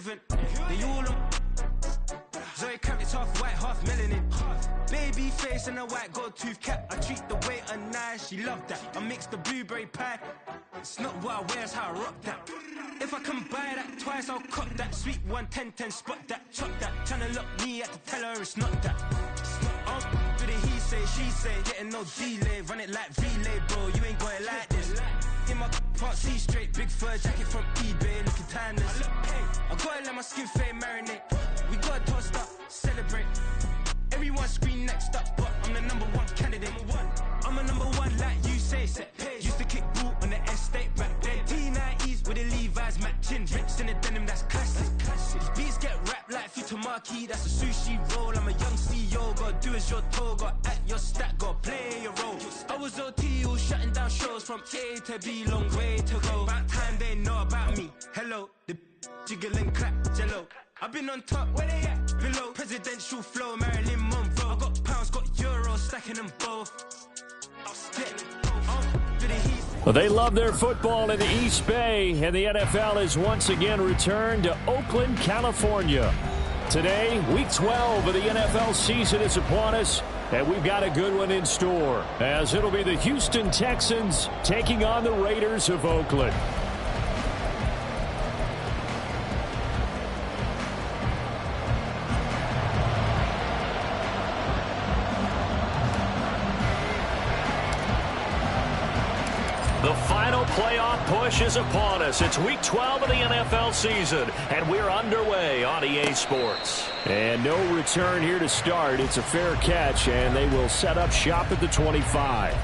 relevant. They all Zoe Camp, it's half white, half melanin. Baby face and a white gold tooth cap. I treat the waiter nice, she loved that. I mix the blueberry pie. It's not what I wear, it's how I rock that. If I can buy that twice, I'll cop that. Sweet 110, spot that, chop that. Tryna lock me, I have to tell her it's not that. Do the he say, she say, getting no delay. Run it like relay, bro, you ain't got it like this. In my part C straight, big fur jacket from eBay, looking timeless. I gotta let my skin fade marinate. We gotta toast up, celebrate. Everyone scream next up, but I'm the #1 candidate. I'm a #1 like you say. Used to kick ball on the estate back then. T90s with the Levi's matching. Rips in the denim, that's classic. These beats get wrapped like Futamaki, that's a sushi roll. I'm a young CEO, gotta do as you're told. Gotta act your stat, gotta play your role. I was OT, all shutting down shows from A to B, long way to go. About time they know about me. Hello, the jiggle and clap, jello. I've been on top, where they at? Below, presidential flow, Marilyn Monroe. I got pounds, got euros, stacking them both. I'll split. Well, they love their football in the East Bay, and the NFL has once again returned to Oakland, California. Today, Week 12 of the NFL season is upon us, and we've got a good one in store, as it'll be the Houston Texans taking on the Raiders of Oakland. The final playoff push is upon us. It's Week 12 of the NFL season, and we're underway on EA Sports. And no return here to start. It's a fair catch, and they will set up shop at the 25.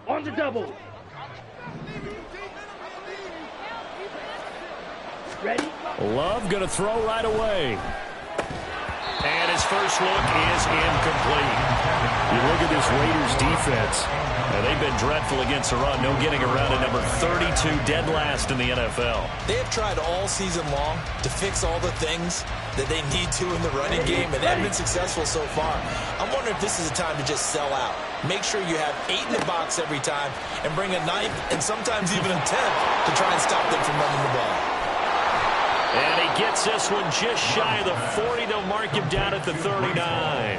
On the double. Ready? Love going to throw right away. And his first look is incomplete. You look at this Raiders defense, and they've been dreadful against the run. No getting around at number 32, dead last in the NFL. They have tried all season long to fix all the things that they need to in the running game, and they haven't been successful so far. I'm wondering if this is a time to just sell out. Make sure you have 8 in the box every time and bring a 9th and sometimes even a 10th to try and stop them from running the ball. And he gets this one just shy of the 40. They'll mark him down at the 39.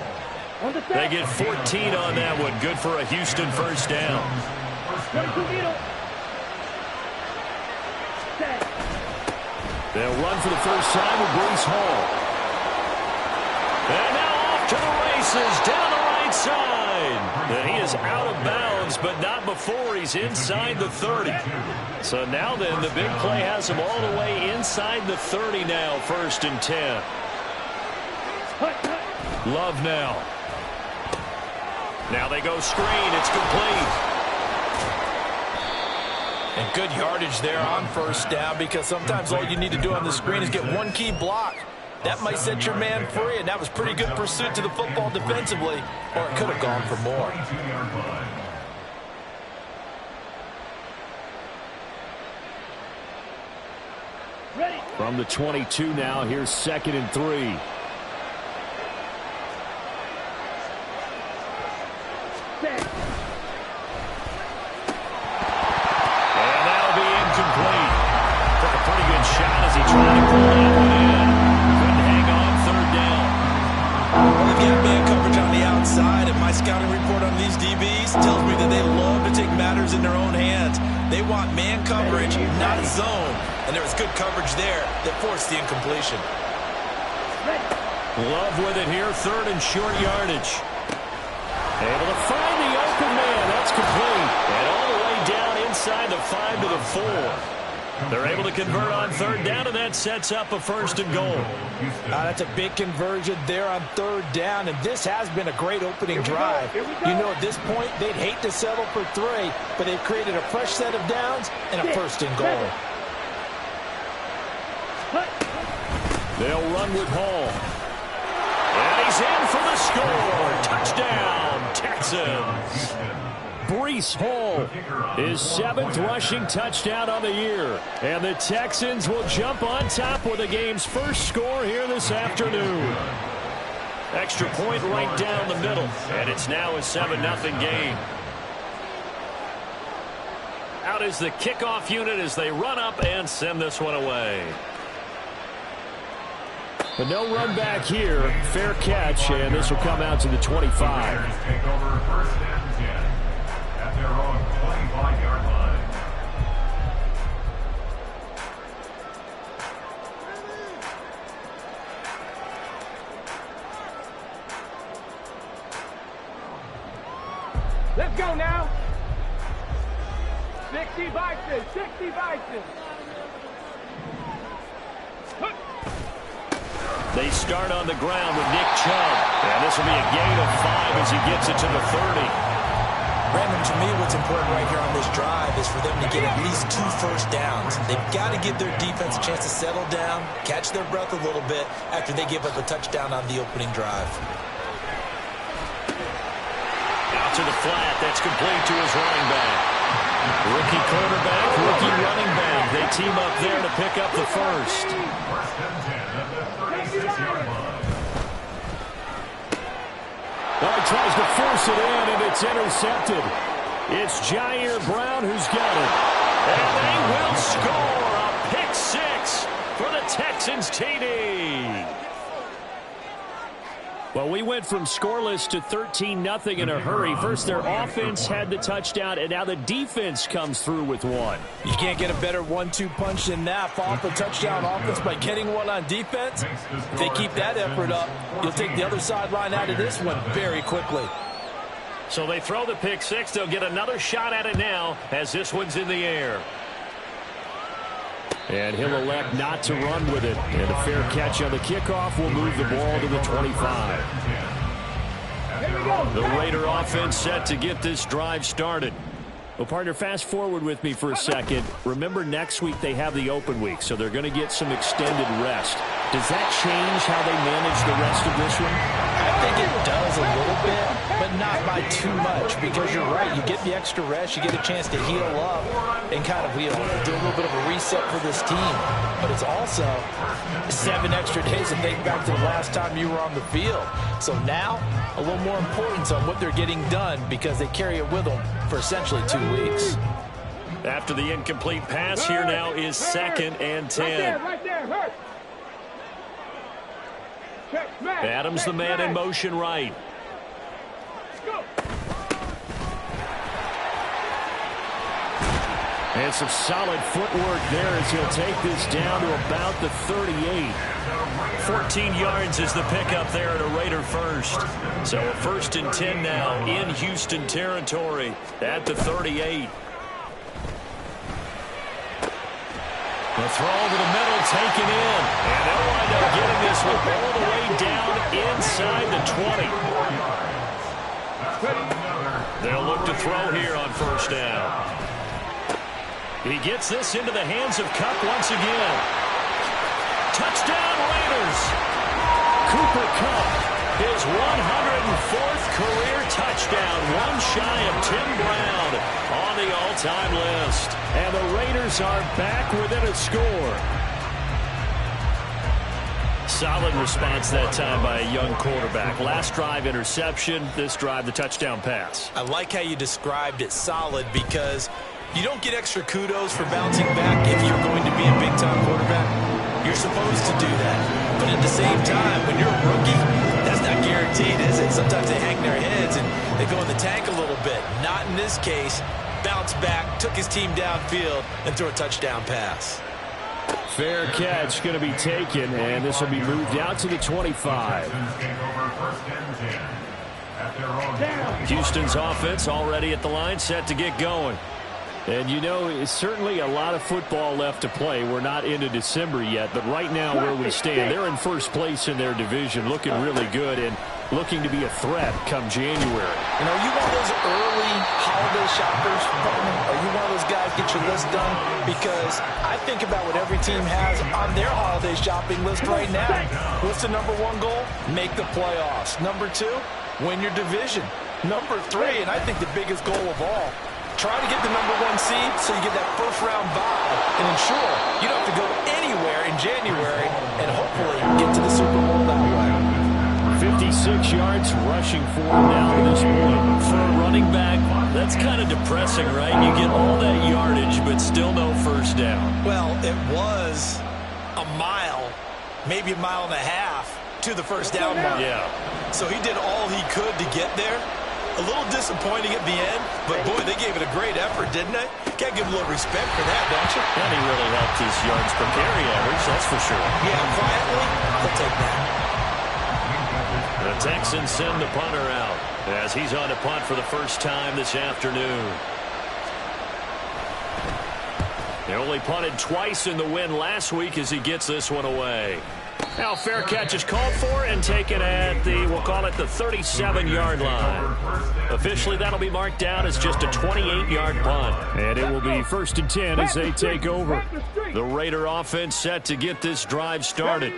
They get 14 on that one. Good for a Houston first down. They'll run for the first time with Breece Hall. And now off to the races down the right side. And he is out of bounds, but not before he's inside the 30. So now then, the big play has him all the way inside the 30 now, 1st and 10. Love now. Now they go screen. It's complete. And good yardage there on first down, because sometimes all you need to do on the screen is get one key block. That might set your man free, and that was pretty good pursuit to the football defensively, or it could have gone for more. Ready. From the 22 now, here's 2nd and 3. Set. And that'll be incomplete. Took a pretty good shot as he tried to pull that one in. Couldn't hang on 3rd down. Well, they've got man coverage on the outside, and my scouting report on these DBs tells me that they love to take matters in their own hands. They want man coverage, not zone. And there was good coverage there that forced the incompletion. Love with it here, 3rd and short yardage. Able to find the open man. That's complete. And all the way down inside the 5 to the 4. They're able to convert on 3rd down, and that sets up a 1st and goal. That's a big conversion there on 3rd down, and this has been a great opening drive. You know, at this point, they'd hate to settle for 3, but they've created a fresh set of downs and a 1st and goal. They'll run with Hall. And he's in for the score. Touchdown, Texans. Breece Hall, his 7th rushing touchdown on the year. And the Texans will jump on top with the game's first score here this afternoon. Extra point right down the middle. And it's now a 7-0 game. Out is the kickoff unit as they run up and send this one away. But no run back here. Fair catch, and this will come out to the 25. Take over 1st and 10 at their own 25-yard line. Let's go now. 60 Bison, 60 Bison. They start on the ground with Nick Chubb. And this will be a gain of 5 as he gets it to the 30. Brandon, to me, what's important right here on this drive is for them to get at least 2 first downs. They've got to give their defense a chance to settle down, catch their breath a little bit after they give up a touchdown on the opening drive. Out to the flat. That's complete to his running back. Rookie quarterback, rookie running back. They team up there to pick up the first. 1st and 10 at the 36-yard line. Well, he tries to force it in, and it's intercepted. It's Jair Brown who's got it. And they will score a pick 6 for the Texans TD. Well, we went from scoreless to 13-0 in a hurry. First, their offense had the touchdown, and now the defense comes through with one. You can't get a better 1-2 punch than that. Follow up a touchdown offense by getting one on defense. If they keep that effort up, you'll take the other sideline out of this one very quickly. So they throw the pick 6. They'll get another shot at it now as this one's in the air. And he'll elect not to run with it. And a fair catch on the kickoff will move the ball to the 25. The Raider offense set to get this drive started. Well, partner, fast forward with me for a second. Remember, next week they have the open week, so they're going to get some extended rest. Does that change how they manage the rest of this one? I think it does a little bit, but not by too much, because you're right. You get the extra rest, you get a chance to heal up and kind of do a little bit of a reset for this team. But it's also 7 extra days to think back to the last time you were on the field. So now, a little more importance on what they're getting done because they carry it with them for essentially 2 weeks. After the incomplete pass, here now is 2nd and 10. Right there, hurt. Adams, the man in motion right. Go. And some solid footwork there as he'll take this down to about the 38. 14 yards is the pickup there at a Raider first. So a 1st and 10 now in Houston territory at the 38. The throw to the middle taken in. And they'll wind up getting this one all the way down inside the 20. They'll look to throw here on 1st down. He gets this into the hands of Kupp once again. Touchdown Raiders. Cooper Kupp, his 104th career touchdown, one shy of Tim Brown on the all-time list. And the Raiders are back within a score. Solid response that time by a young quarterback. Last drive, interception. This drive, the touchdown pass. I like how you described it solid because you don't get extra kudos for bouncing back if you're going to be a big-time quarterback. You're supposed to do that. But at the same time, when you're a rookie, that's not guaranteed, is it? Sometimes they hang their heads and they go in the tank a little bit. Not in this case. Bounced back, took his team downfield, and threw a touchdown pass. Fair catch going to be taken, and this will be moved out to the 25. Houston's offense already at the line, set to get going. And, you know, it's certainly a lot of football left to play. We're not into December yet, but right now where we stand, they're in first place in their division, looking really good and looking to be a threat come January. And are you one of those early holiday shoppers, partner? Are you one of those guys get your list done? Because I think about what every team has on their holiday shopping list right now. What's the number one goal? Make the playoffs. Number two, win your division. Number three, and I think the biggest goal of all, try to get the number one seed so you get that first-round bye and ensure you don't have to go anywhere in January and hopefully get to the Super Bowl that way. 56 yards rushing for him now to this point. For a running back, that's kind of depressing, right? You get all that yardage, but still no first down. Well, it was a mile, maybe a mile and a half to the first down mark. Yeah. So he did all he could to get there. A little disappointing at the end, but boy, they gave it a great effort, didn't they? Got to give a little respect for that, don't you? And he really helped his yards per carry average, that's for sure. Yeah, quietly, they'll take that. The Texans send the punter out as he's on to punt for the first time this afternoon. They only punted twice in the win last week as he gets this one away. Now fair catch is called for and taken at the, we'll call it the 37-yard line. Officially that'll be marked down as just a 28-yard punt. And it will be 1st and 10 as they take over. The Raider offense set to get this drive started.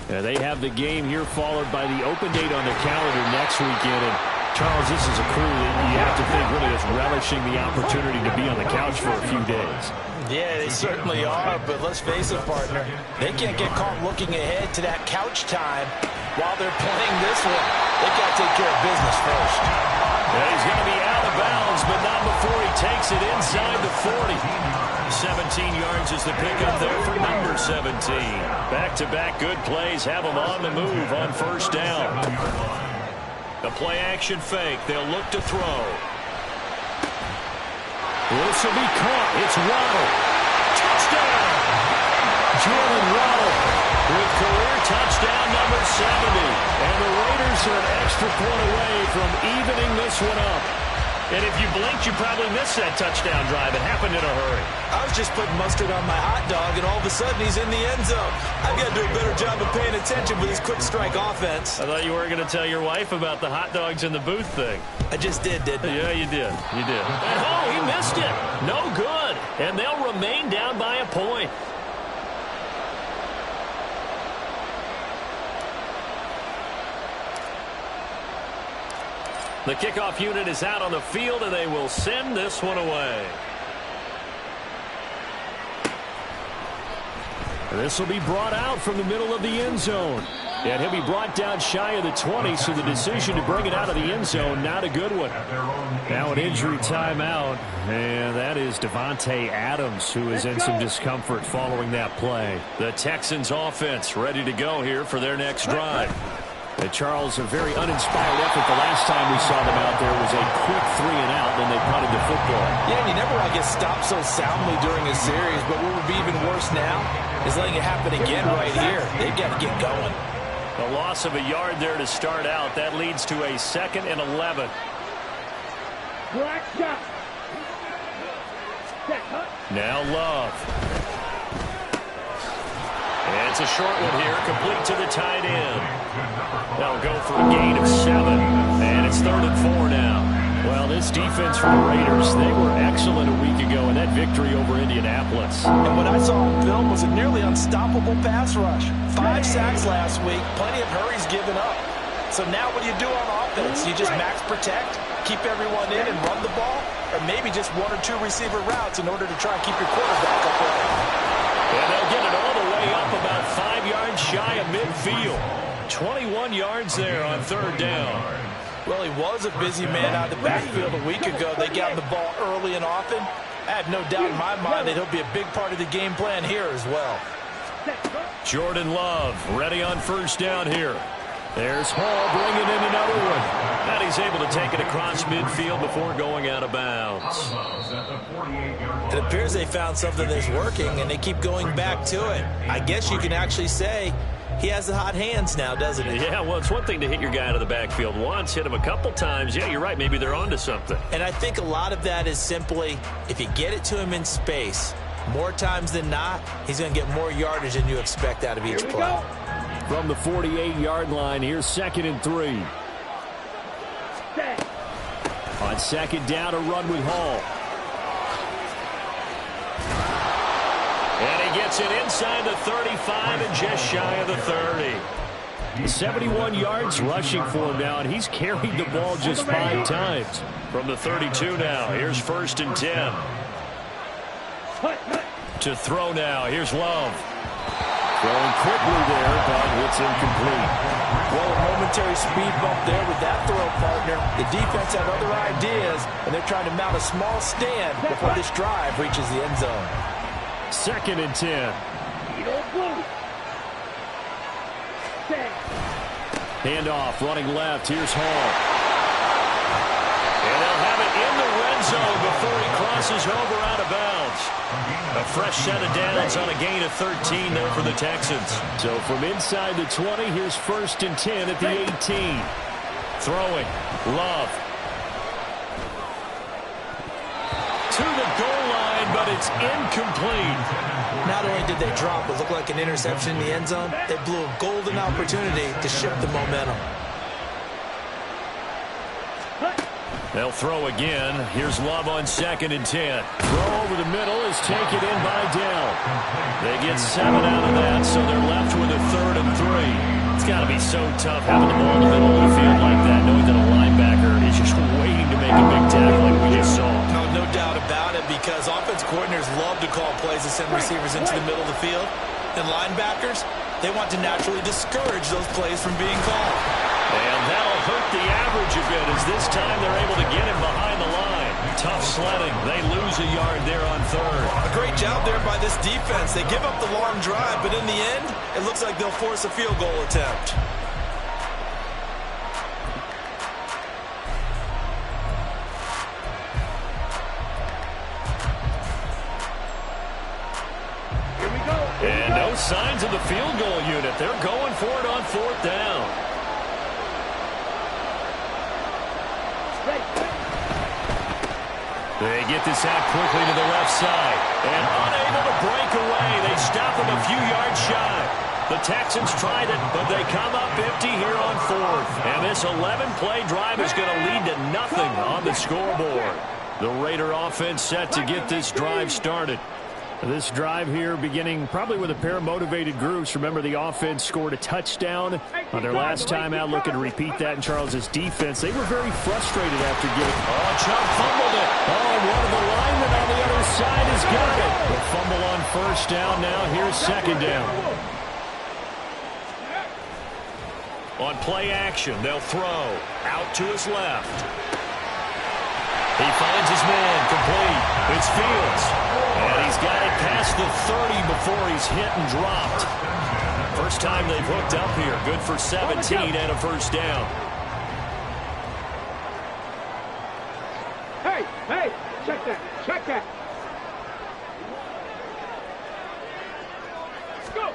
And they have the game here followed by the open date on the calendar next weekend. And Charles, this is a crew that you have to think really is relishing the opportunity to be on the couch for a few days. Yeah, they certainly are, but let's face it, partner. They can't get caught looking ahead to that couch time while they're playing this one. They've got to take care of business first. Yeah, he's going to be out of bounds, but not before he takes it inside the 40. 17 yards is the pickup there for number 17. Back-to-back good plays have him on the move on first down. The play-action fake. They'll look to throw. This will be caught. It's Waddle. Touchdown! Jalen Waddle with career touchdown number 70. And the Raiders are an extra point away from evening this one up. And if you blinked, you probably missed that touchdown drive. It happened in a hurry. I was just putting mustard on my hot dog, and all of a sudden he's in the end zone. I've got to do a better job of paying attention with this quick strike offense. I thought you weren't going to tell your wife about the hot dogs in the booth thing. I just did, didn't I? Yeah, you did. You did. And oh, he missed it. No good. And they'll remain down by a point. The kickoff unit is out on the field, and they will send this one away. And this will be brought out from the middle of the end zone. And he'll be brought down shy of the 20, so the decision to bring it out of the end zone, not a good one. Now an injury timeout, and that is Devontae Adams, who is in some discomfort following that play. The Texans offense ready to go here for their next drive. And Charles, a very uninspired effort. The last time we saw them out there was a quick 3-and-out, then they punted the football. Yeah, and you never want to get stopped so soundly during a series, but what would be even worse now is letting it happen again right here. They've got to get going. A loss of a yard there to start out. That leads to a 2nd and 11. Black shot. Now Love. And it's a short one here, complete to the tight end. They'll go for a gain of 7, and it's 3rd and 4 now. Well, this defense for the Raiders, they were excellent a week ago in that victory over Indianapolis. And what I saw on film was a nearly unstoppable pass rush. 5 sacks last week, plenty of hurries given up. So now what do you do on offense? You just max protect, keep everyone in and run the ball, or maybe just 1 or 2 receiver routes in order to try and keep your quarterback upright. And they'll get it all the way up about 5 yards shy of midfield. midfield. 21 yards there on third down. Well, he was a busy man out of the backfield a week ago. They got the ball early and often. I have no doubt in my mind that he'll be a big part of the game plan here as well. Jordan Love ready on first down here. There's Hall bringing in another one. And he's able to take it across midfield before going out of bounds. It appears they found something that's working, and they keep going back to it. I guess you can actually say he has the hot hands now, doesn't he? Yeah, well, it's one thing to hit your guy out of the backfield once, hit him a couple times. Yeah, you're right. Maybe they're onto something. And I think a lot of that is simply if you get it to him in space, more times than not, he's going to get more yardage than you expect out of each play. From the 48-yard line, here's 2nd and 3. On second down, a run with Hall. And he gets it inside the 35 and just shy of the 30. 71 yards rushing for him now, and he's carried the ball just 5 times. From the 32 now, here's 1st and 10. To throw now, here's Love. Throwing quickly there, but it's incomplete. Well, a momentary speed bump there with that throw partner. The defense had other ideas, and they're trying to mount a small stand before this drive reaches the end zone. 2nd and 10. Handoff, running left. Here's Hall. And they'll have it in the red zone before he crosses over out of bounds. A fresh set of downs on a gain of 13 there for the Texans. So from inside the 20, here's 1st and 10 at the 18. Throwing. Love. To the goal line, but it's incomplete. Not only did they drop what looked like an interception in the end zone, they blew a golden opportunity to shift the momentum. They'll throw again. Here's Love on 2nd and 10. Throw over the middle is taken in by Dell. They get 7 out of that, so they're left with a 3rd and 3. It's got to be so tough having the ball in the middle of the field like that, knowing that a linebacker is just waiting to make a big tackle like we just saw. No doubt about it, because offense coordinators love to call plays to send receivers into the middle of the field. And linebackers, they want to naturally discourage those plays from being called. And that'll hurt the average a bit as this time they're able to get him behind the line. Tough sledding. They lose a yard there on 3rd. A great job there by this defense. They give up the long drive, but in the end, it looks like they'll force a field goal attempt. And no signs of the field goal unit. They're going for it on 4th down. They get this out quickly to the left side. And unable to break away. They stop him a few yards shy. The Texans tried it, but they come up empty here on 4th. And this 11-play drive is going to lead to nothing on the scoreboard. The Raider offense set to get this drive started. This drive here beginning probably with a pair of motivated groups. Remember, the offense scored a touchdown on their last time out. Looking to repeat that in Charles's defense. They were very frustrated after getting... Oh, Chubb fumbled it. Oh, one of the linemen on the other side has got it. The fumble on 1st down. Now here's 2nd down. On play action, they'll throw. Out to his left. He finds his man, complete. It's Fields. And he's got it past the 30 before he's hit and dropped. First time they've hooked up here. Good for 17 and a 1st down. Hey, check that. Go.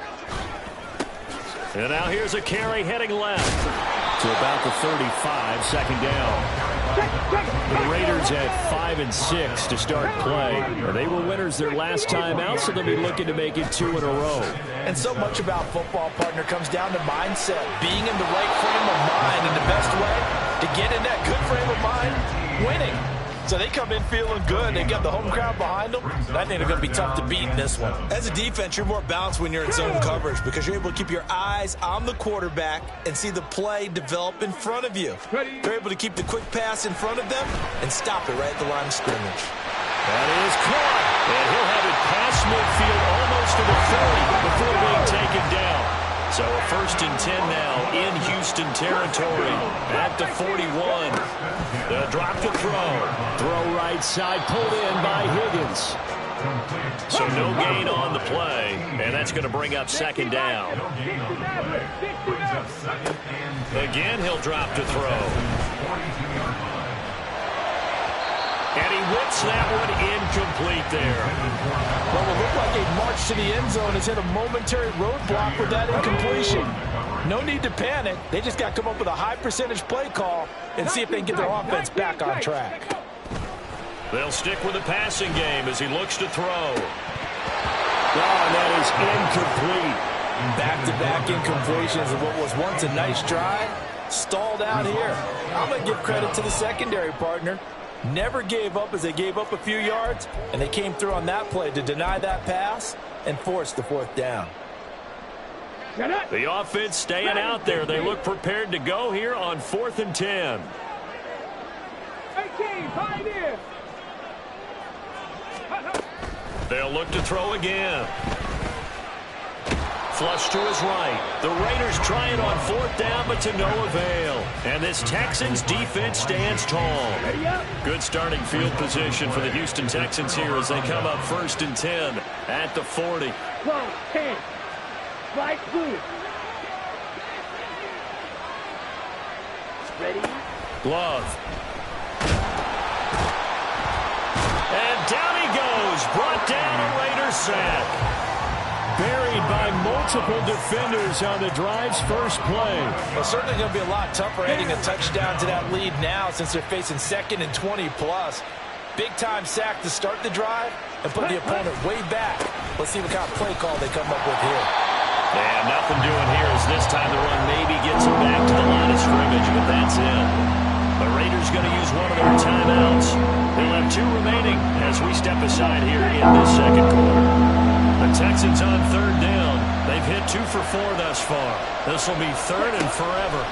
And now here's a carry heading left to about the 35, 2nd down. The Raiders had 5 and 6 to start play. They were winners their last time out, so they'll be looking to make it 2 in a row. And so much about football, partner, comes down to mindset. Being in the right frame of mind, and the best way to get in that good frame of mind, winning. So they come in feeling good. They got the home crowd behind them. I think they're going to be tough to beat in this one. As a defense, you're more balanced when you're in zone coverage because you're able to keep your eyes on the quarterback and see the play develop in front of you. They're able to keep the quick pass in front of them and stop it right at the line of scrimmage. That is caught. And he'll have it past midfield almost to the 30 before being taken down. So a 1st and 10 now in Houston territory at the 41. They'll drop the throw. Throw right side, pulled in by Higgins. So no gain on the play, and that's going to bring up 2nd down. Again, he'll drop to throw. And he whips that one incomplete there. Well, it looked like a march to the end zone has hit a momentary roadblock with that incompletion. No need to panic. They just got to come up with a high percentage play call and see if they can get their offense back on track. They'll stick with the passing game as he looks to throw. Oh, that is incomplete. Back-to-back incompletions of what was once a nice drive. Stalled out here. I'm going to give credit to the secondary partner. Never gave up as they gave up a few yards, and they came through on that play to deny that pass and force the 4th down. The offense staying out there. They look prepared to go here on 4th and 10. 18, pioneer. They'll look to throw again. Flush to his right. The Raiders try it on 4th down, but to no avail. And this Texans defense stands tall. Good starting field position for the Houston Texans here as they come up 1st and 10 at the 40. 12, 10. Strike 2. Ready? Glove. And down he goes. Brought down a Raiders sack. Buried by multiple defenders on the drive's first play. Well, certainly going to be a lot tougher heading a touchdown to that lead now since they're facing 2nd and 20+. Big-time sack to start the drive and put the opponent way back. Let's see what kind of play call they come up with here. And nothing doing here as this time the run maybe gets him back to the line of scrimmage, but that's it. The Raiders going to use one of their timeouts. They'll have 2 remaining as we step aside here in this 2nd quarter. The Texans on 3rd down. They've hit 2 for 4 thus far. This will be 3rd and forever.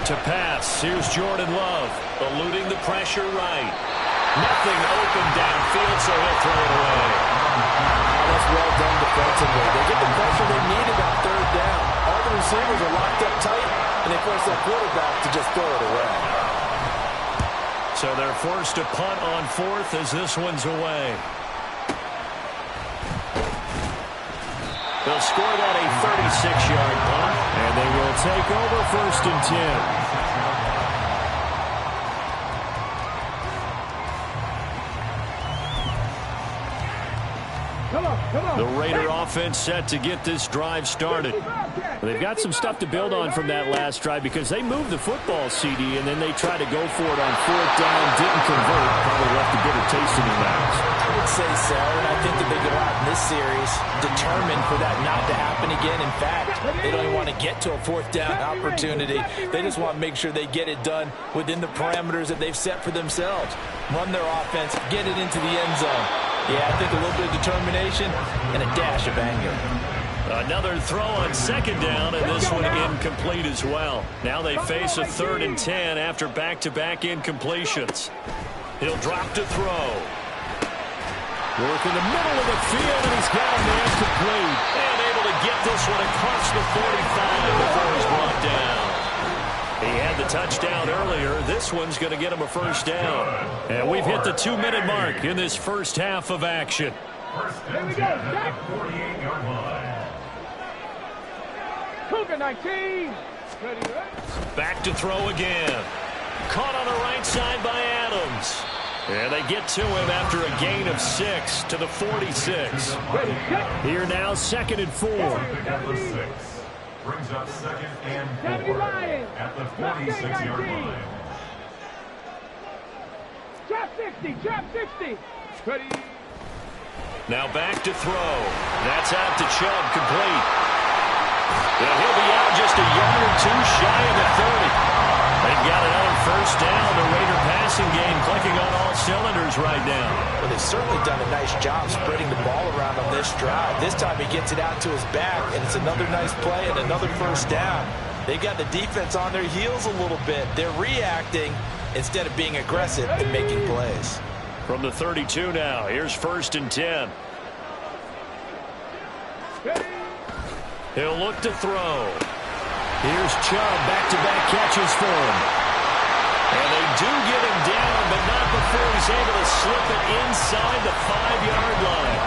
To pass, here's Jordan Love, eluding the pressure right. Nothing open downfield, so he'll throw it away. That's well done defensively. They get the pressure they needed on 3rd down. All the receivers are locked up tight, and they force their quarterback to just throw it away. So they're forced to punt on 4th as this one's away. They'll score that a 36-yard punt, and they will take over 1st and 10. The Raider offense set to get this drive started. They've got some stuff to build on from that last drive because they moved the football, CD, and then they tried to go for it on 4th down, didn't convert, probably left a bitter taste in their mouths. I would say so, and I think that they go out in this series determined for that not to happen again. In fact, they don't even want to get to a 4th down opportunity. They just want to make sure they get it done within the parameters that they've set for themselves. Run their offense, get it into the end zone. Yeah, I think a little bit of determination and a dash of anger. Another throw on 2nd down, and this one incomplete as well. Now they face a 3rd and 10 after back-to-back incompletions. He'll drop to throw. Work in the middle of the field, and he's got a man complete. And able to get this one across the 45 before he's brought down. He had the touchdown earlier. This one's going to get him a 1st down. And we've hit the 2-minute mark in this first half of action. Here we go. 48-yard line. Cougar 19. Ready, Back to throw again. Caught on the right side by Adams. And they get to him after a gain of 6 to the 46. Here now, 2nd and 4. Brings up 2nd and 4 at the 46-yard line. Trap 60, trap 60. Ready. Now back to throw. That's out to Chubb, complete. And he'll be out just a yard or 2 shy of the 30. They've got another 1st down. The Raider passing game clicking on all cylinders right now. Well, they've certainly done a nice job spreading the ball around on this drive. This time he gets it out to his back, and it's another nice play and another 1st down. They've got the defense on their heels a little bit. They're reacting instead of being aggressive and making plays. From the 32 now, here's 1st and 10. He'll look to throw. Here's Chubb, back-to-back catches for him. And they do get him down, but not before he's able to slip it inside the 5-yard line.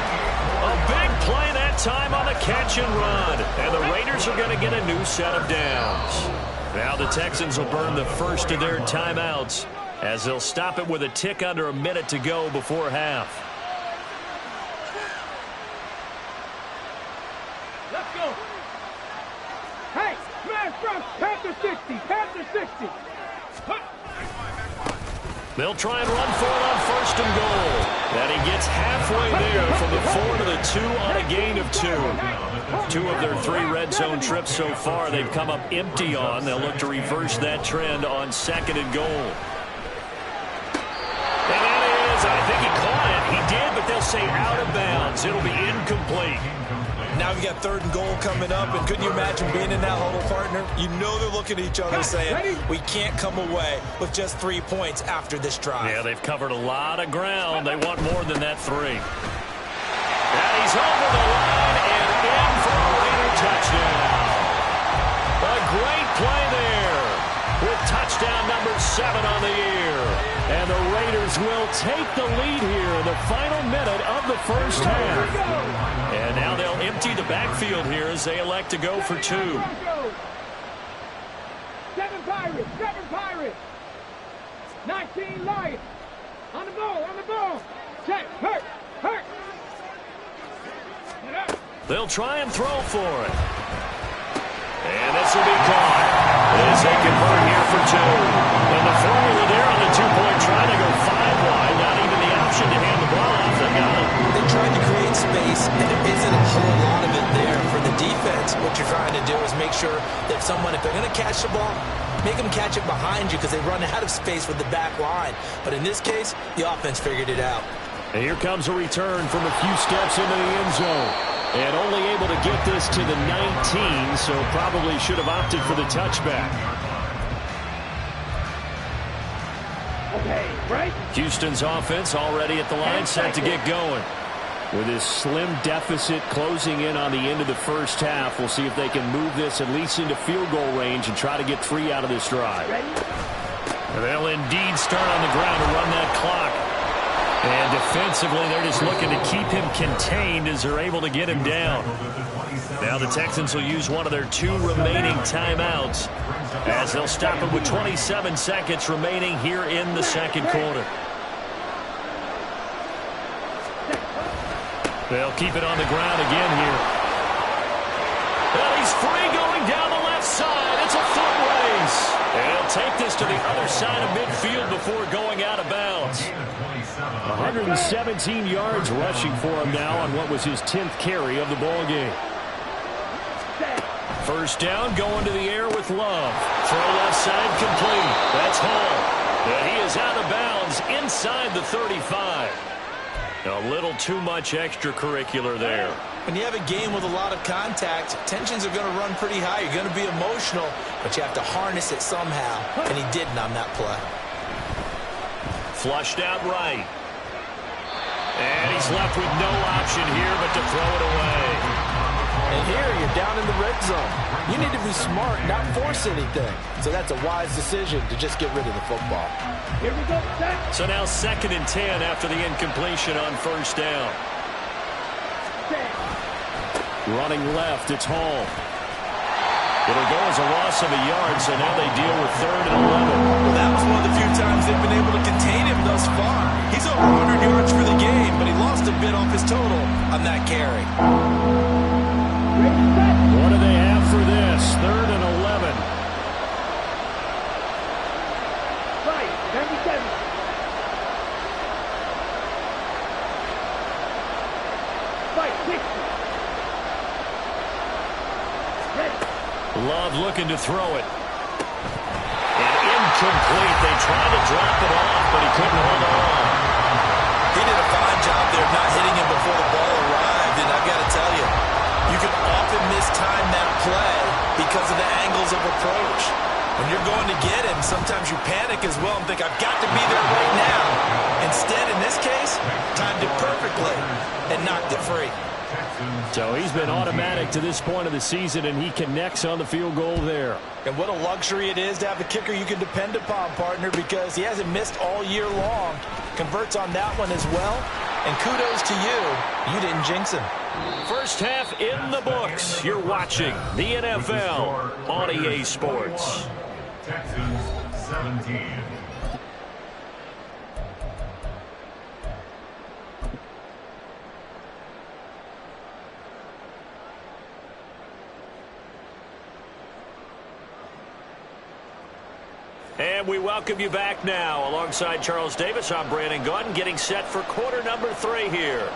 A big play that time on the catch and run. And the Raiders are going to get a new set of downs. Now the Texans will burn the first of their timeouts as they'll stop it with a tick under a minute to go before half. Let's go. Hey, smash front. Panther 60. Panther 60. They'll try and run for it on first and goal. And he gets halfway there from the 4 to the 2 on a gain of 2. 2 of their 3 red zone trips so far they've come up empty on. They'll look to reverse that trend on second and goal. And that is, I think he caught it. He did, but they'll say out of bounds. It'll be incomplete. Now we've got third and goal coming up, and couldn't you imagine being in that huddle, partner? You know they're looking at each other saying, we can't come away with just 3 points after this drive. Yeah, they've covered a lot of ground. They want more than that 3. And he's over the line and in for a Raider touchdown. A great play there with touchdown number 7 on the year. And the Raiders will take the lead here in the final minute of the first half. And now they'll empty the backfield here as they elect to go for 2. 7 Pirates. 7 Pirates. 19 Lions. On the ball. On the ball. Check. Hurt. Hurt. They'll try and throw for it. And this will be caught as they convert here for 2. And the formula there on the 2-point try to go 5 wide. Not even the option to hand the ball off. They got it. They tried to create space, and there isn't a whole lot of it there for the defense. What you're trying to do is make sure that someone, if they're going to catch the ball, make them catch it behind you because they run out of space with the back line. But in this case, the offense figured it out. And here comes a return from a few steps into the end zone. And only able to get this to the 19, so probably should have opted for the touchback. Okay, right? Houston's offense already at the line, set to get going. With this slim deficit closing in on the end of the first half, we'll see if they can move this at least into field goal range and try to get 3 out of this drive. And they'll indeed start on the ground to run that clock. And defensively, they're just looking to keep him contained as they're able to get him down. Now the Texans will use one of their 2 remaining timeouts as they'll stop it with 27 seconds remaining here in the second quarter. They'll keep it on the ground again here. And he's free going down the left side. It's a foot race. And he'll take this to the other side of midfield before going out of bounds. 117 yards rushing for him now on what was his 10th carry of the ball game. First down, going to the air with Love. Throw left side complete. That's Hall. And he is out of bounds inside the 35. A little too much extracurricular there. When you have a game with a lot of contact, tensions are going to run pretty high. You're going to be emotional, but you have to harness it somehow, and he didn't on that play. Flushed out right. And he's left with no option here but to throw it away. And here you're down in the red zone. You need to be smart, not force anything. So that's a wise decision to just get rid of the football. Here we go. So now 2nd and 10 after the incompletion on first down. Running left, it's Hall. It'll go as a loss of a yard, so now they deal with 3rd and 11. Well, that was one of the few times they've been able to contain him thus far. He's over 100 yards for the game, but he lost a bit off his total on that carry. What do they have for this? 3rd and 11. Right, 77. Right, 60. Love looking to throw it. And incomplete. They tried to drop it off, but he couldn't hold on. He did a fine job there of not hitting him before the ball arrived, and I've got to tell you, you can often mistime that play because of the angles of approach. When you're going to get him, sometimes you panic as well and think, I've got to be there right now. Instead, in this case, timed it perfectly and knocked it free. So he's been automatic to this point of the season, and he connects on the field goal there. And what a luxury it is to have a kicker you can depend upon, partner, because he hasn't missed all year long. Converts on that one as well. And kudos to you. You didn't jinx him. First half in the books. You're watching the NFL on EA Sports. Texans 17. And we welcome you back now. Alongside Charles Davis, I'm Brandon Gunn, getting set for quarter number 3 here.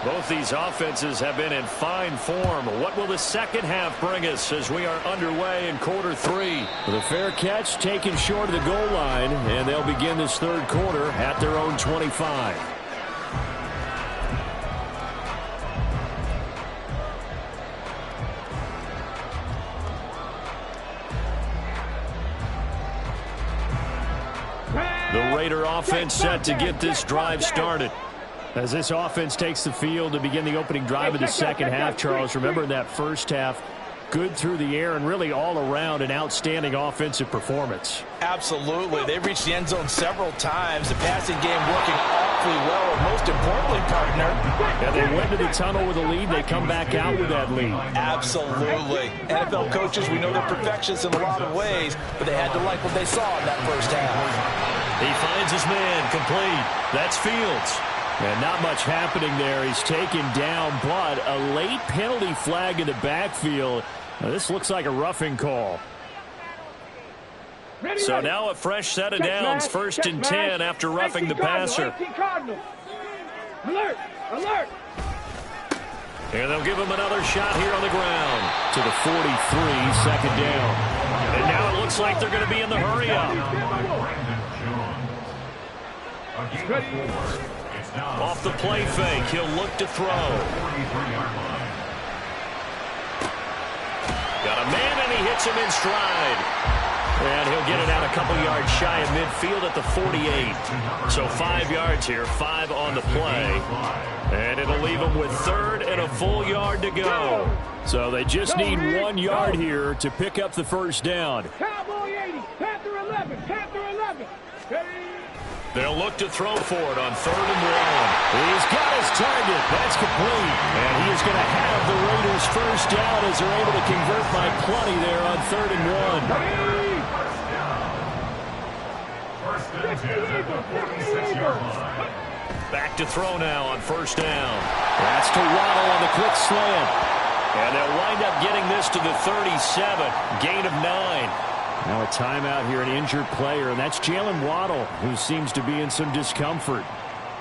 Both these offenses have been in fine form. What will the second half bring us as we are underway in quarter 3? With a fair catch taken short of the goal line, and they'll begin this third quarter at their own 25. The Raider offense set to get this drive started. As this offense takes the field to begin the opening drive of the second half, Charles, remember that first half, good through the air and really all around an outstanding offensive performance. Absolutely. They reached the end zone several times. The passing game working awfully well, and most importantly, partner. And they went to the tunnel with a lead. They come back out with that lead. Absolutely. NFL coaches, we know they're perfectionists in a lot of ways, but they had to like what they saw in that first half. He finds his man, complete. That's Fields. And not much happening there. He's taken down, but a late penalty flag in the backfield. Now, this looks like a roughing call. So now a fresh set of downs, first and 10 after roughing the passer. Alert! Alert! And they'll give him another shot here on the ground to the 43, second down. And now it looks like they're going to be in the hurry-up. Off the play fake, he'll look to throw. Got a man, and he hits him in stride. And he'll get it out a couple yards shy of midfield at the 48. So 5 yards here, 5 on the play. And it'll leave him with third and a full yard to go. So they just need 1 yard here to pick up the first down. Cowboy 80, Panther 11, Panther 11. They'll look to throw for it on 3rd and 1. He's got his target. That's complete. And he is going to have the Raiders first down as they're able to convert by plenty there on 3rd and 1. Back to throw now on first down. That's to Waddle on the quick slant. And they'll wind up getting this to the 37. Gain of 9. Now a timeout here, an injured player, and that's Jalen Waddle, who seems to be in some discomfort.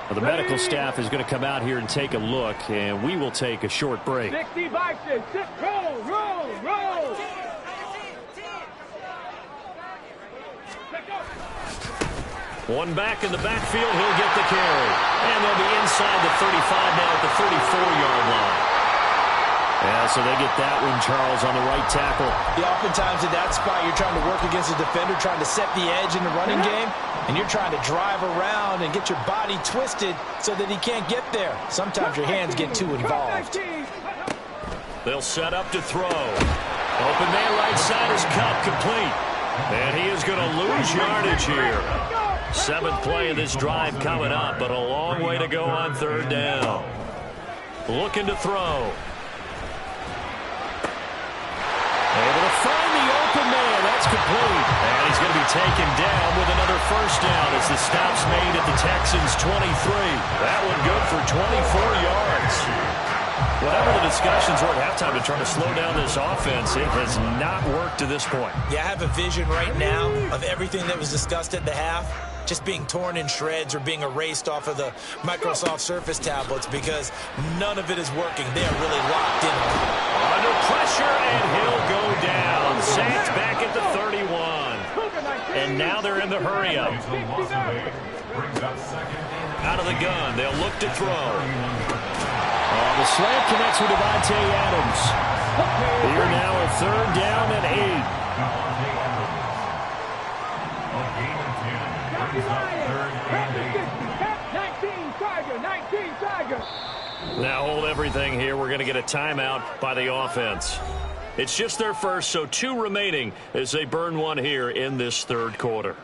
Well, the medical staff is going to come out here and take a look, and we will take a short break. 60 boxes, roll. One back in the backfield, he'll get the carry. And they'll be inside the 35 now at the 34-yard line. Yeah, so they get that one, Charles, on the right tackle. Yeah, oftentimes in that spot, you're trying to work against a defender, trying to set the edge in the running game, and you're trying to drive around and get your body twisted so that he can't get there. Sometimes your hands get too involved. They'll set up to throw. Open man right side is cut, complete. And he is going to lose yardage here. 7th play of this drive coming up, but a long way to go on 3rd down. Looking to throw. Able to find the open man. That's complete. And he's going to be taken down with another first down as the stop's made at the Texans' 23. That one good for 24 yards. Whatever the discussions were at halftime to try to slow down this offense, it has not worked to this point. Yeah, I have a vision right now of everything that was discussed at the half just being torn in shreds or being erased off of the Microsoft Surface tablets because none of it is working. They are really locked in. Under pressure, and he'll go down. Saints back at the 31. And now they're in the hurry-up. Out of the gun, they'll look to throw. The slant connects with Devontae Adams. Here now a 3rd down and 19 Tiger. Now hold everything here. We're going to get a timeout by the offense. It's just their first, so 2 remaining as they burn one here in this third quarter.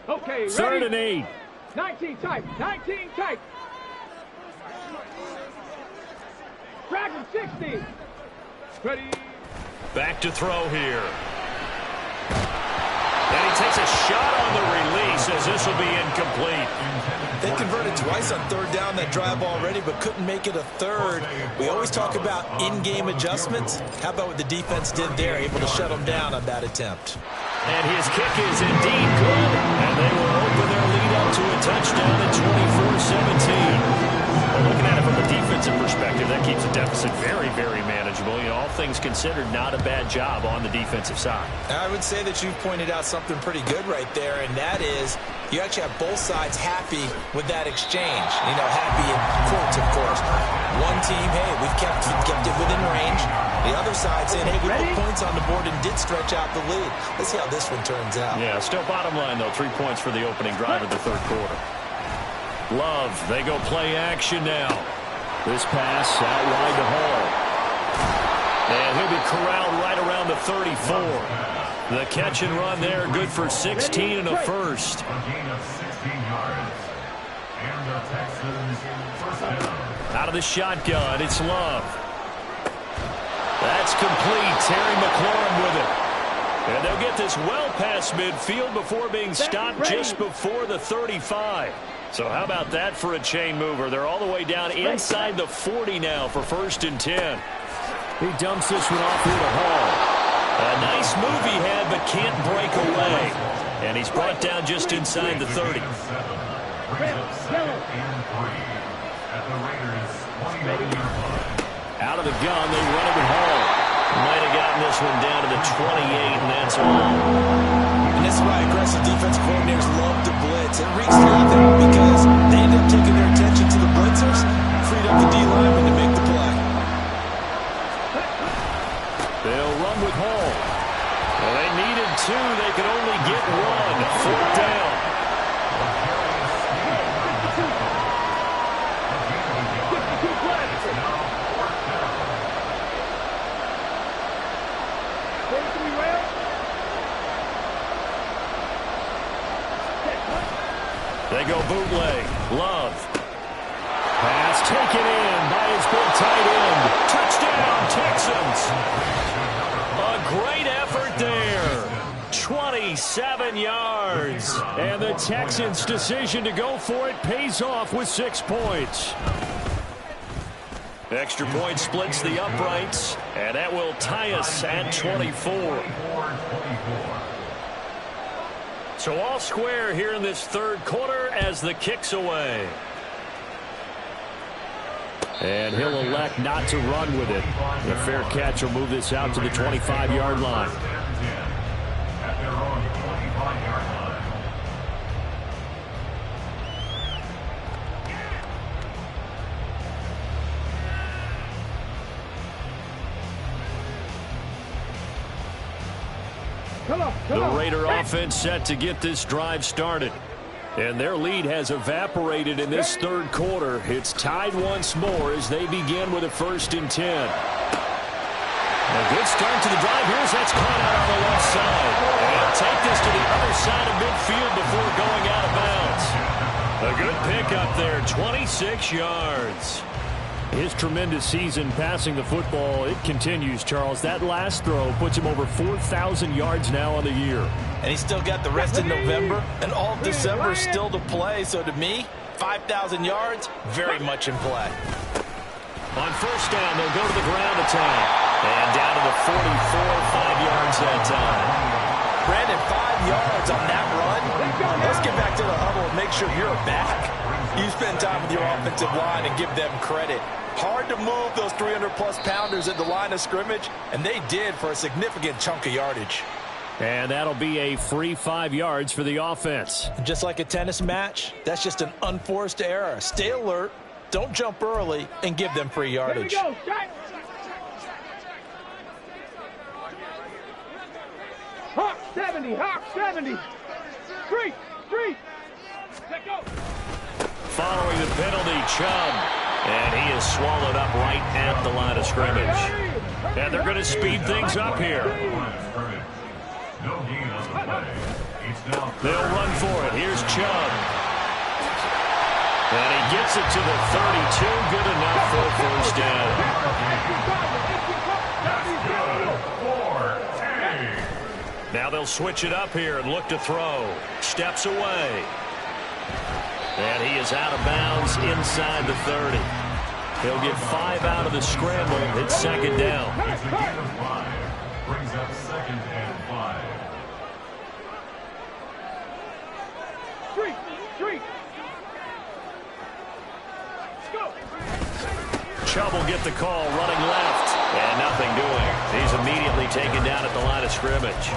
Okay, Third ready? and 8. 19 tight, 19 tight. Dragon 60. Ready. Back to throw here. And he takes a shot on the release as this will be incomplete. They converted twice on third down that drive already, but couldn't make it a third. We always talk about in-game adjustments. How about what the defense did there, able to shut them down on that attempt? And his kick is indeed good. And they will open their lead up to a touchdown at 24-17. Well, looking at it from a defensive perspective, that keeps the deficit very, very manageable. You know, all things considered, not a bad job on the defensive side. I would say that you pointed out something pretty good right there, and that is you actually have both sides happy with that exchange. You know, happy in quotes, of course. One team, hey, we've kept it within range. The other side saying, hey, we put points on the board and did stretch out the lead. Let's see how this one turns out. Yeah, still bottom line, though, 3 points for the opening drive of the third quarter. Love, they go play action now. This pass out wide to Hall. And he'll be corralled right around the 34. The catch and run there, good for 16 and a first. A gain of 16 yards. And the Texans first down. Out of the shotgun, it's Love. That's complete. Terry McLaurin with it. And they'll get this well past midfield before being stopped just before the 35. So how about that for a chain mover? They're all the way down inside the 40 now for 1st and 10. He dumps this one off here to Hall. A nice move he had, but can't break away. And he's brought down just inside the 30. Brings up 2nd and 3 at the Raiders' 29-yard line. Out of the gun, they run it with Hall. Might have gotten this one down to the 28, and that's all. And this is why aggressive defense coordinators love to blitz. It wreaks havoc because they end up taking their attention to the blitzers, freed up the D-lineman to make the play. They'll run with Hall. Well, they needed 2. They could only get 1. 4th down. They go bootleg. Love. Pass taken in by his big tight end. Touchdown, Texans. A great effort there. 27 yards. And the Texans' decision to go for it pays off with 6 points. Extra point splits the uprights, and that will tie us at 24. So all square here in this third quarter as the kick's away. And he'll elect not to run with it. The fair catch will move this out to the 25-yard line. At their own 25-yard line. The Raider offense set to get this drive started. And their lead has evaporated in this third quarter. It's tied once more as they begin with a 1st and 10. A good start to the drive. Here's that's caught out on the left side. And take this to the other side of midfield before going out of bounds. A good pickup there, 26 yards. His tremendous season passing the football, it continues, Charles. That last throw puts him over 4,000 yards now on the year. And he's still got the rest of November and all of December still to play. So to me, 5,000 yards, very much in play. On first down, they'll go to the ground attack. And down to the 44, 5 yards that time. Brandon, 5 yards on that run. Let's get back to the huddle and make sure you're back. You spend time with your offensive line and give them credit. Hard to move those 300-plus pounders at the line of scrimmage, and they did for a significant chunk of yardage. And that'll be a free 5 yards for the offense. Just like a tennis match, that's just an unforced error. Stay alert, don't jump early, and give them free yardage. Here we go, Jack. Hawk 70, Hawk 70. Street. Let go. Following the penalty, Chubb. And he is swallowed up right at the line of scrimmage. And they're going to speed things up here. They'll run for it. Here's Chubb. And he gets it to the 32. Good enough for a first down. Now they'll switch it up here and look to throw. Steps away. And he is out of bounds inside the 30. He'll get 5 out of the scramble. It's second down. It's a gain of 5. Brings up 2nd and 5. Street. Let's go. Chubb will get the call running left. And nothing doing. He's immediately taken down at the line of scrimmage.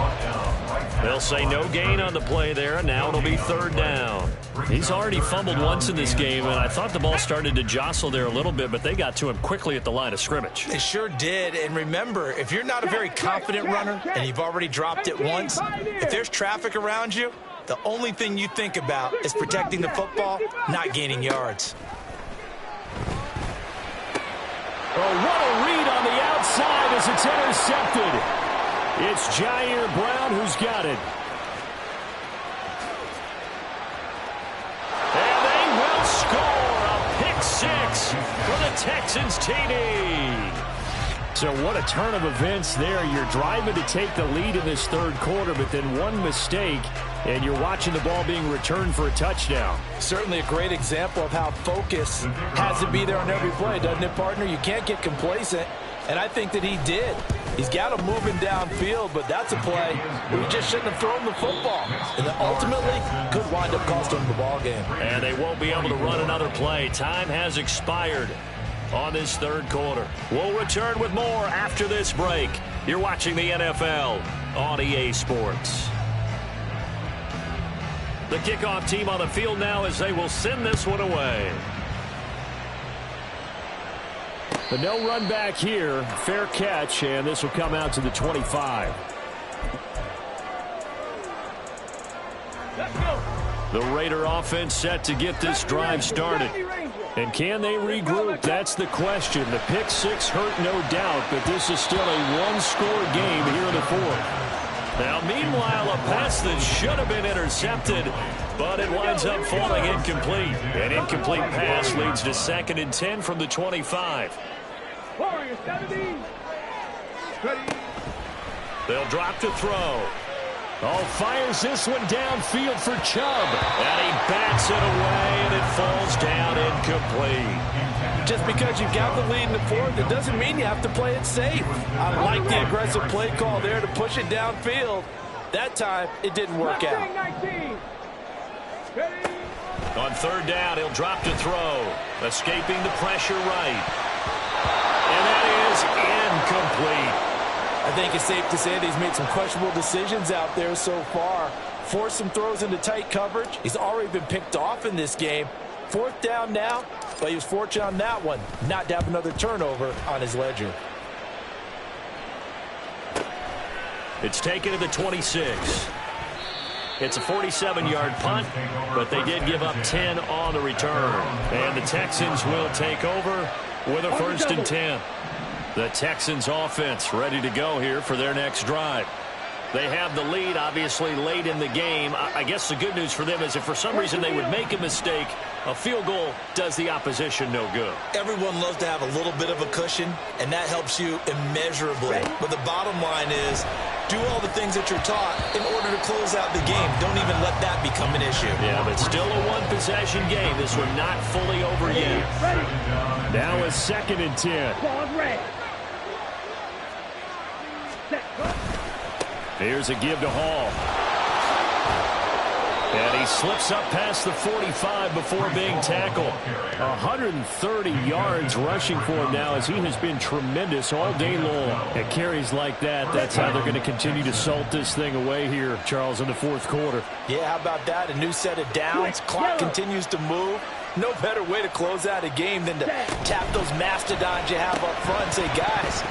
They'll say no gain on the play there, and now it'll be third down. He's already fumbled once in this game, and I thought the ball started to jostle there a little bit, but they got to him quickly at the line of scrimmage. They sure did, and remember, if you're not a very confident runner and you've already dropped it once, if there's traffic around you, the only thing you think about is protecting the football, not gaining yards. Oh, what a read on the outside as it's intercepted. It's Jair Brown who's got it. And they will score a pick 6 for the Texans TD. So what a turn of events there. You're driving to take the lead in this third quarter, but then one mistake, and you're watching the ball being returned for a touchdown. Certainly a great example of how focus has to be there on every play, doesn't it, partner? You can't get complacent, and I think that he did. He's got him moving downfield, but that's a play where he just shouldn't have thrown the football. And then ultimately could wind up costing him the ball game. And they won't be able to run another play. Time has expired on this third quarter. We'll return with more after this break. You're watching the NFL on EA Sports. The kickoff team on the field now as they will send this one away. But no run back here. Fair catch, and this will come out to the 25. Let's go. The Raider offense set to get this drive started. And can they regroup? That's the question. The pick 6 hurt, no doubt, but this is still a one-score game here in the fourth. Now, meanwhile, a pass that should have been intercepted, but it winds up falling incomplete. An incomplete pass leads to 2nd and 10 from the 25. Warriors 70. Ready. They'll drop to throw. Oh, fires this one downfield for Chubb. And he bats it away, and it falls down incomplete. Just because you've got the lead in the fourth, it doesn't mean you have to play it safe. I like the aggressive play call there to push it downfield. That time, it didn't work out. 19. Ready. On third down, he'll drop to throw. Escaping the pressure right. And that is incomplete. I think it's safe to say that he's made some questionable decisions out there so far. Forced some throws into tight coverage. He's already been picked off in this game. Fourth down now, but he was fortunate on that one not to have another turnover on his ledger. It's taken to the 26. It's a 47-yard punt, but they did give up 10 on the return. And the Texans will take over with a 1st and 10. The Texans offense ready to go here for their next drive. They have the lead, obviously, late in the game. I guess the good news for them is if for some reason they would make a mistake, a field goal does the opposition no good. Everyone loves to have a little bit of a cushion, and that helps you immeasurably. But the bottom line is, do all the things that you're taught in order to close out the game. Don't even let that become an issue. Yeah, but still a one-possession game. This one not fully over yet. Now a 2nd and 10. Here's a give to Hall. And he slips up past the 45 before being tackled. 130 yards rushing for him now as he has been tremendous all day long. At carries like that, that's how they're going to continue to salt this thing away here, Charles, in the 4th quarter. Yeah, how about that? A new set of downs. Clock continues to move. No better way to close out a game than to tap those mastodons you have up front and say, guys,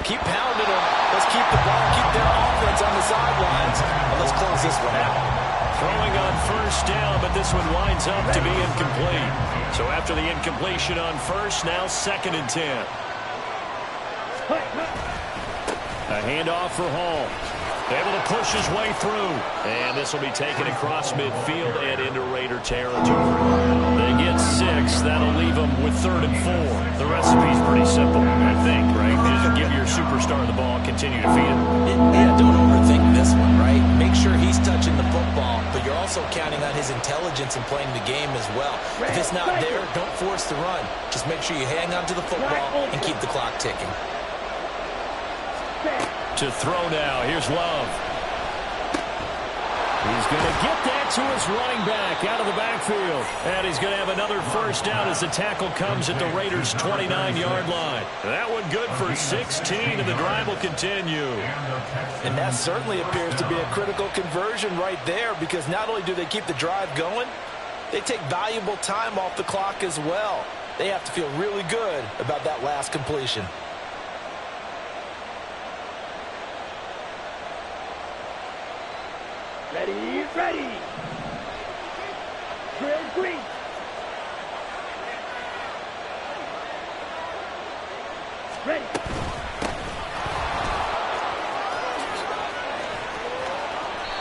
keep pounding them. Let's keep the ball, keep their offense on the sidelines, and let's close this one out. Throwing on 1st down, but this one winds up to be incomplete. So after the incompletion on 1st, now 2nd and 10. A handoff for Hall. Able to push his way through. And this will be taken across midfield and into Raider territory. They get 6. That'll leave them with 3rd and 4. The recipe's pretty simple, I think, right? Just give your superstar the ball, continue to feed it. Yeah, don't overthink this one, right? Make sure he's touching the football, but you're also counting on his intelligence in playing the game as well. If it's not there, don't force the run. Just make sure you hang on to the football and keep the clock ticking. To throw now. Here's Love. He's going to get that to his running back out of the backfield. And he's going to have another 1st down as the tackle comes at the Raiders' 29-yard line. That one good for 16, and the drive will continue. And that certainly appears to be a critical conversion right there, because not only do they keep the drive going, they take valuable time off the clock as well. They have to feel really good about that last completion. Ready. Drill green. Ready.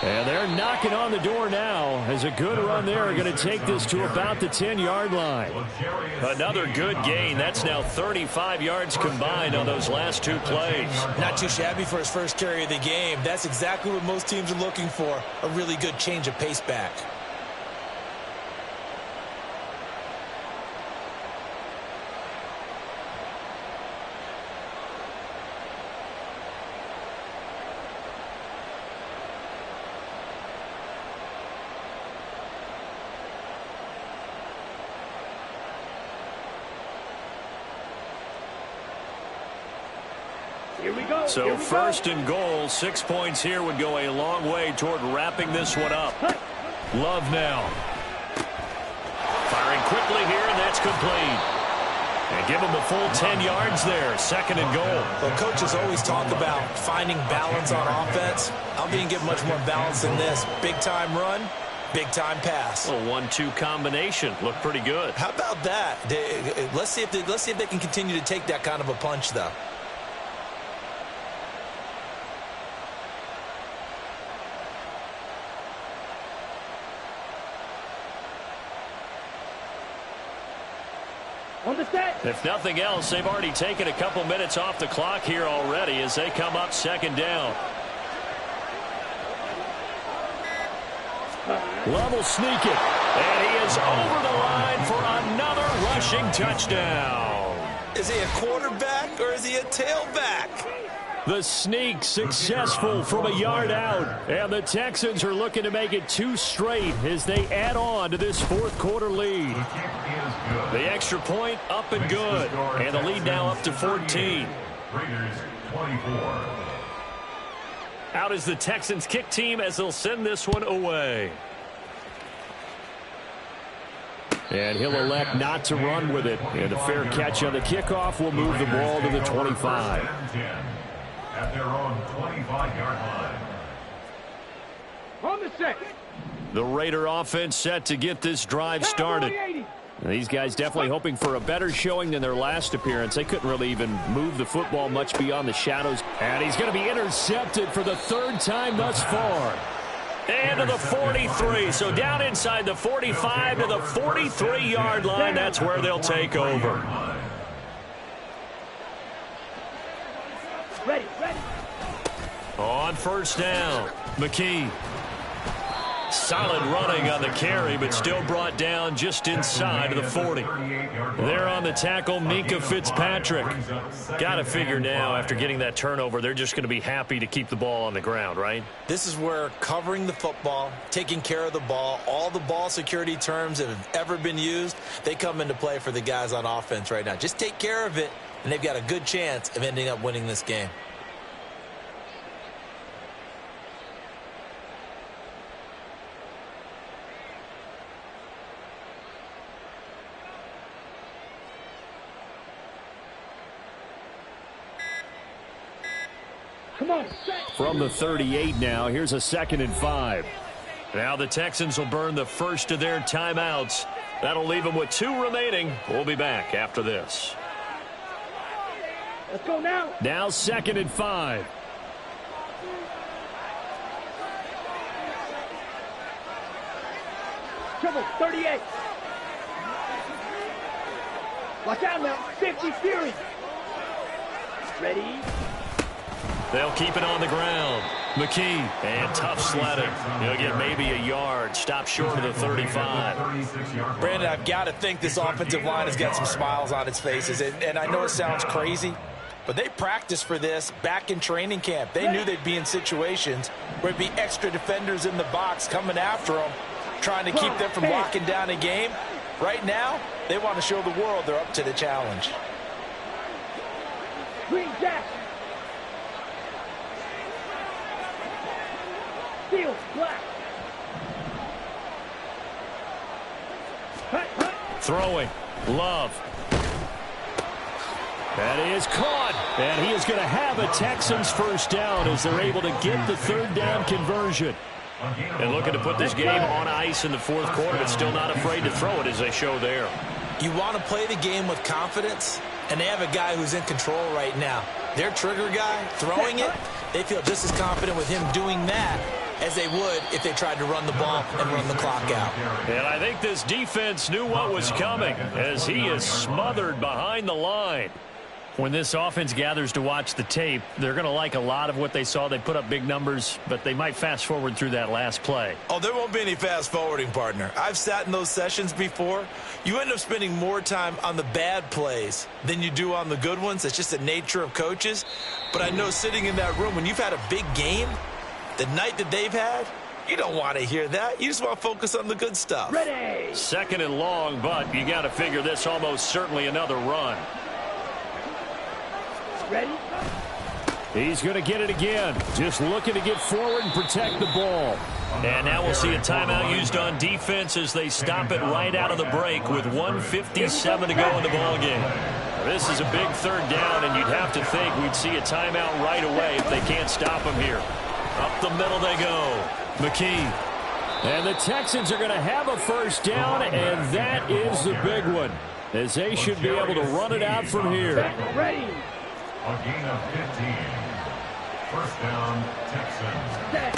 And they're knocking on the door now as a good run there are going to take this to about the 10-yard line. Another good gain. That's now 35 yards combined on those last 2 plays. Not too shabby for his first carry of the game. That's exactly what most teams are looking for, a really good change of pace back. So 1st and goal, 6 points here would go a long way toward wrapping this one up. Love now. Firing quickly here, and that's complete. And give him the full 10 yards there, 2nd and goal. Well, coaches always talk about finding balance on offense. I don't think you get much more balance than this. Big-time run, big-time pass. A 1-2 combination. Looked pretty good. How about that? Let's see if they can continue to take that kind of a punch, though. If nothing else, they've already taken a couple minutes off the clock here already as they come up 2nd down. Love will sneak it, and he is over the line for another rushing touchdown. Is he a quarterback or is he a tailback? The sneak successful from a yard out, and the Texans are looking to make it 2 straight as they add on to this 4th quarter lead. The extra point up and good, and the lead now up to 14. Raiders 24. Out is the Texans kick team as they'll send this one away. And he'll elect not to run with it. And a fair catch on the kickoff will move the ball to the 25. At their own 25-yard line. On the set. The Raider offense set to get this drive started. These guys definitely hoping for a better showing than their last appearance. They couldn't really even move the football much beyond the shadows. And he's going to be intercepted for the third time thus far. And to the 43. So down inside the 45 to the 43-yard line. That's where they'll take over. Ready. On first down, McKee. Solid running on the carry, but still brought down just inside of the 40. There on the tackle, Minka Fitzpatrick. Got to figure now, after getting that turnover, they're just going to be happy to keep the ball on the ground, right? This is where covering the football, taking care of the ball, all the ball security terms that have ever been used, they come into play for the guys on offense right now. Just take care of it, and they've got a good chance of ending up winning this game. Come on. From the 38 now, here's a 2nd and 5. Now the Texans will burn the first of their timeouts. That'll leave them with 2 remaining. We'll be back after this. Let's go now. Now 2nd and 5. Triple 38. Watch out now. 50 Fury. Ready. They'll keep it on the ground. McKee, and tough sledding. He'll get maybe a yard. Stop short of the 35. Brandon, I've got to think this offensive line has got some smiles on its faces. And I know it sounds crazy, but they practiced for this back in training camp. They knew they'd be in situations where there'd be extra defenders in the box coming after them, trying to keep them from locking down a game. Right now, they want to show the world they're up to the challenge. Green Jack. Steel black. Throwing. Love. That is caught. And he is going to have a Texans first down as they're able to get the 3rd down conversion. And looking to put this game on ice in the 4th quarter, but still not afraid to throw it as they show there. You want to play the game with confidence, and they have a guy who's in control right now. Their trigger guy throwing it, they feel just as confident with him doing that as they would if they tried to run the ball and run the clock out. And I think this defense knew what was coming as he is smothered behind the line. When this offense gathers to watch the tape, they're going to like a lot of what they saw. They put up big numbers, but they might fast forward through that last play. Oh, there won't be any fast forwarding, partner. I've sat in those sessions before. You end up spending more time on the bad plays than you do on the good ones. It's just the nature of coaches. But I know sitting in that room, when you've had a big game, the night that they've had, you don't want to hear that. You just want to focus on the good stuff. Ready. 2nd and long, but you got to figure this almost certainly another run. Ready. He's going to get it again. Just looking to get forward and protect the ball. And now we'll see a timeout used on defense as they stop it right out of the break with 1:57 to go in the ballgame. This is a big 3rd down, and you'd have to think we'd see a timeout right away if they can't stop him here. Up the middle they go. McKee. And the Texans are going to have a first down, and that is the big one, as they should be able to run it out from here. Ready. A gain of 15. First down, Texans. Set.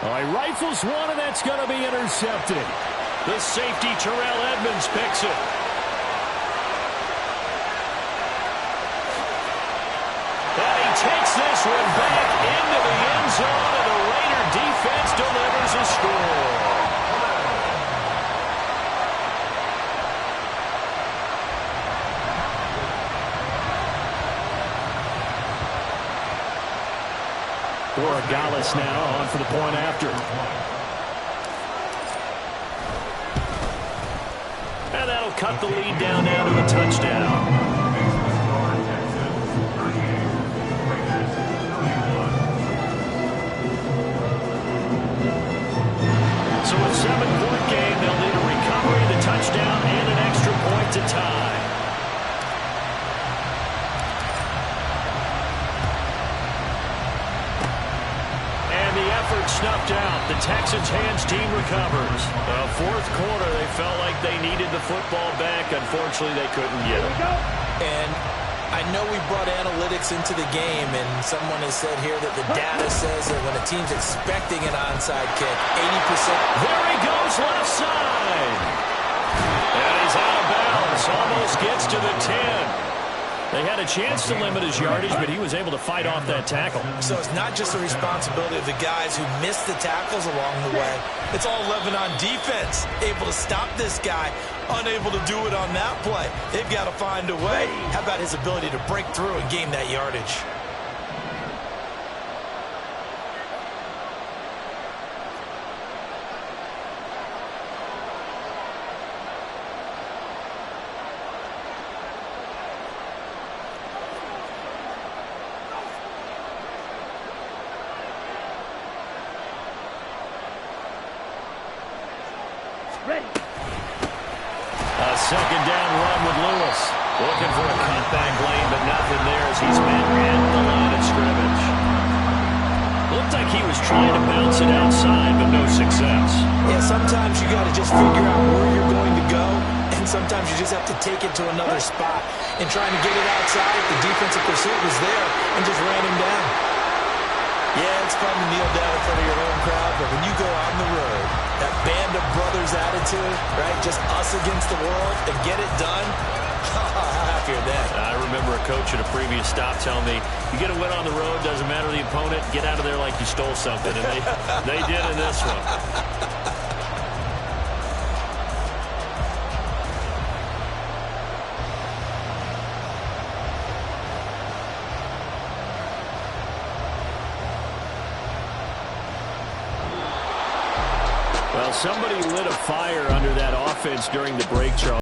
All right, rifles one, and that's going to be intercepted. The safety, Terrell Edmonds, picks it. And he takes this one back into the end zone, and the Raider defense delivers a score. Borregales now on for the point after. And that'll cut the lead down now to a touchdown. So a 7-point game, they'll need a recovery, the touchdown, and an extra point to tie. Snuffed out. the Texans' hands team recovers. Fourth quarter, they felt like they needed the football back. Unfortunately, they couldn't get it. And I know we brought analytics into the game, and someone has said here that the data says that when a team's expecting an onside kick, 80%. There he goes, left side. And he's out of bounds. Almost gets to the 10. They had a chance to limit his yardage, but he was able to fight off that tackle. So it's not just the responsibility of the guys who missed the tackles along the way. It's all 11 on defense, able to stop this guy, unable to do it on that play. They've got to find a way. How about his ability to break through and gain that yardage? A second down run with Lewis. Looking for a cutback lane, but nothing there as he's met at the line of scrimmage. Looked like he was trying to bounce it outside, but no success. Yeah, sometimes you got to just figure out where you're going to go, and sometimes you just have to take it to another spot. And trying to get it outside, the defensive pursuit was there and just ran him down. Yeah, it's fun to kneel down in front of your home crowd, but when you go on the road, that band of brothers attitude, right, just us against the world, and get it done, how happy are they? I remember a coach at a previous stop telling me, you get a win on the road, doesn't matter the opponent, get out of there like you stole something, and they did in this one. Well, somebody lit a fire under that offense during the break, Charles.